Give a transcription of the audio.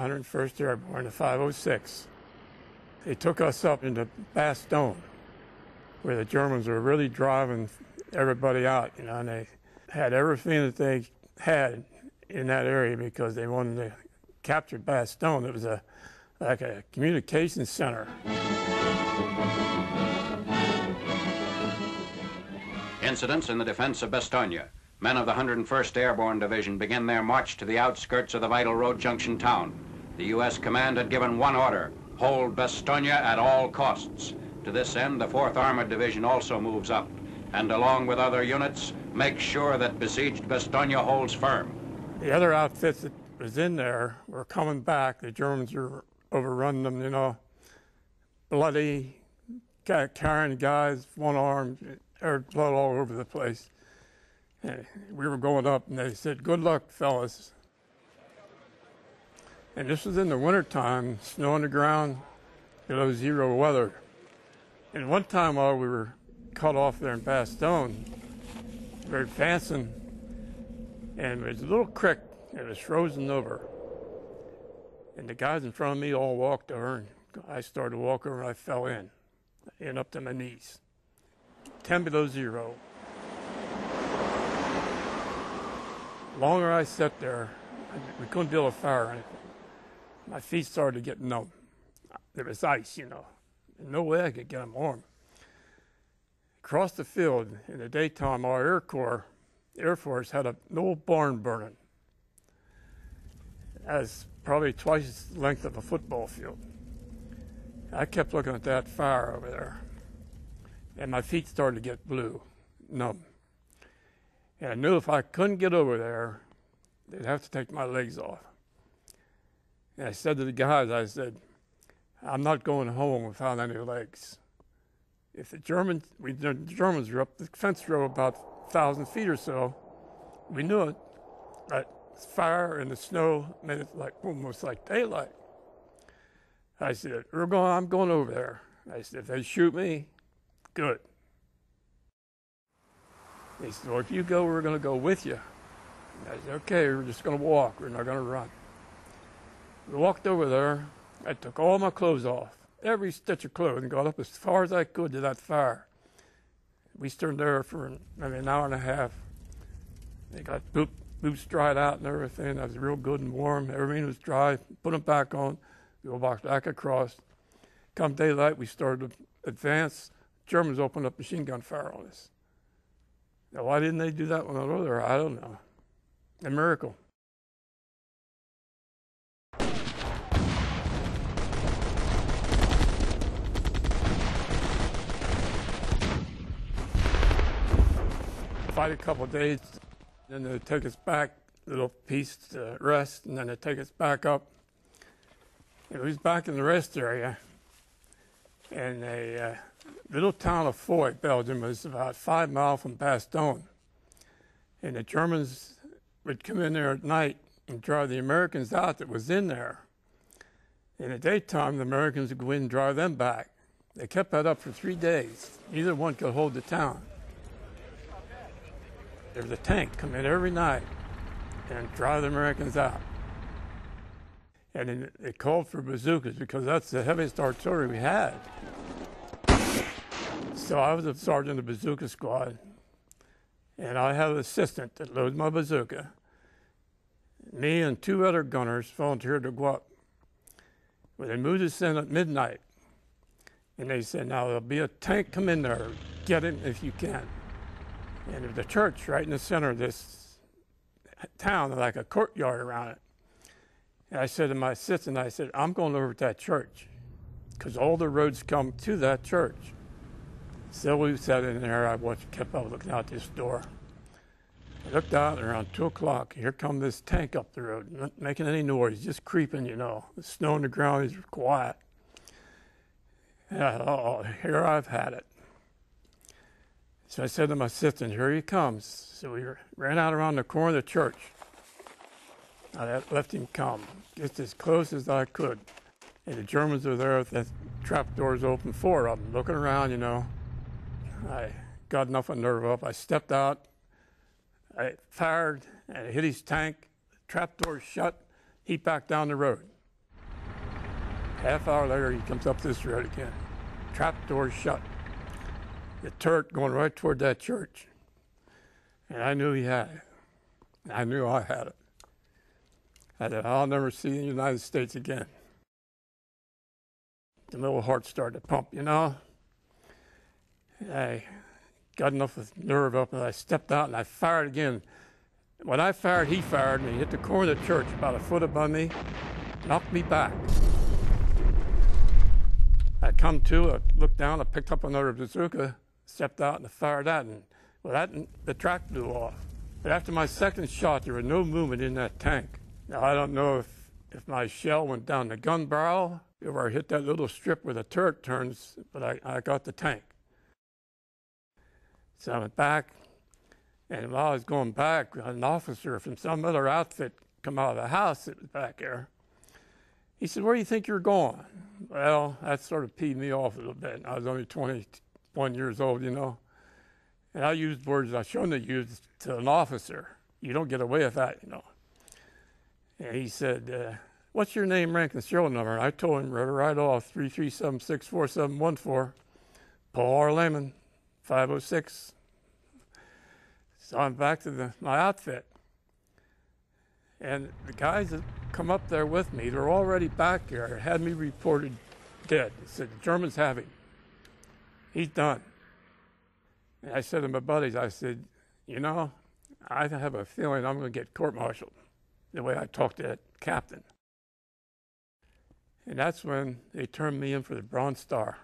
101st Airborne, the 506. They took us up into Bastogne, where the Germans were really driving everybody out, you know, and they had everything that they had in that area because they wanted to capture Bastogne. It was like a communications center. Incidents in the defense of Bastogne. Men of the 101st Airborne Division begin their march to the outskirts of the vital road junction town. The U.S. command had given one order: hold Bastogne at all costs. To this end, the 4th Armored Division also moves up, and along with other units, make sure that besieged Bastogne holds firm. The other outfits that was in there were coming back. The Germans were overrunning them, you know, bloody, carrying guys, one arm, blood all over the place. And we were going up, and they said, "Good luck, fellas." And this was in the wintertime, snow on the ground, below zero weather. And one time while we were cut off there in Bastogne, we were advancing, and there was a little creek, and it was frozen over. And the guys in front of me all walked over, and I started to walk over, and I fell in up to my knees. 10 below zero. The longer I sat there, we couldn't build a fire or anything. My feet started to get numb. There was ice, you know. No way I could get them warm. Across the field, in the daytime, our Air Force had an old barn burning. That's probably twice the length of a football field. I kept looking at that fire over there, and my feet started to get blue, numb. And I knew if I couldn't get over there, they'd have to take my legs off. And I said to the guys, I said, "I'm not going home without any legs." If the Germans were up the fence row about 1,000 feet or so, we knew it. But fire and the snow made it like almost like daylight. I said, I'm going over there. I said, if they shoot me, good. They said, well, if you go, we're going to go with you. And I said, okay, we're just going to walk. We're not going to run. We walked over there. I took all my clothes off, every stitch of clothes, and got up as far as I could to that fire. We stood there for maybe an hour and a half. They got boots dried out and everything. That was real good and warm. Everything was dry. Put them back on. We walked back across. Come daylight, we started to advance. Germans opened up machine gun fire on us. Now, why didn't they do that when I was there? I don't know. A miracle. Fight a couple of days, then they take us back, a little piece to rest, and then they take us back up. It was back in the rest area, and a little town of Foy, Belgium, was about 5 miles from Bastogne. And the Germans would come in there at night and drive the Americans out that was in there. In the daytime, the Americans would go in and drive them back. They kept that up for 3 days. Neither one could hold the town. There was a tank come in every night and drive the Americans out. And then they called for bazookas because that's the heaviest artillery we had. So I was a sergeant of the bazooka squad, and I had an assistant that loaded my bazooka. Me and 2 other gunners volunteered to go up. Well, they moved us in at midnight, and they said, now there'll be a tank come in there, get it if you can. And there's a church right in the center of this town, like a courtyard around it. And I said to my assistant, I said, I'm going over to that church because all the roads come to that church. So we sat in there, I kept on looking out this door. I looked out around 2 o'clock. Here come this tank up the road, not making any noise, just creeping, you know. The snow on the ground is quiet. And I thought, oh, here I've had it. So I said to my assistant, here he comes. So we ran out around the corner of the church. I left him come, just as close as I could. And the Germans were there with the trap doors open, 4 of them, looking around, you know. I got enough of nerve up. I stepped out. I fired, and I hit his tank. The trap door shut. He backed down the road. Half hour later, he comes up this road again. Trap door shut. The turret going right toward that church. And I knew he had it. I knew I had it. I said, I'll never see the United States again. The little heart started to pump, you know. I got enough of nerve up, and I stepped out and I fired again. When I fired, he fired, and he hit the corner of the church about a foot above me, knocked me back. I come to, I looked down, I picked up another bazooka, stepped out and I fired that, and well, that, the track blew off. But after my second shot, there was no movement in that tank. Now, I don't know if my shell went down the gun barrel or I hit that little strip where the turret turns, but I got the tank. So I went back, and while I was going back, an officer from some other outfit come out of the house that was back there. He said, "Where do you think you're going?" Well, that sort of peed me off a little bit. I was only 21 years old, you know. And I used words I shouldn't have used to an officer. You don't get away with that, you know. And he said, "What's your name, rank, and serial number?" And I told him right off, 337-64714, Paul R. Lehman, 506. So I'm back to my outfit. And the guys that come up there with me, they're already back there, had me reported dead. They said, "The Germans have him. He's done." And I said to my buddies, I said, "You know, I have a feeling I'm going to get court-martialed," the way I talked to that captain. And that's when they turned me in for the Bronze Star.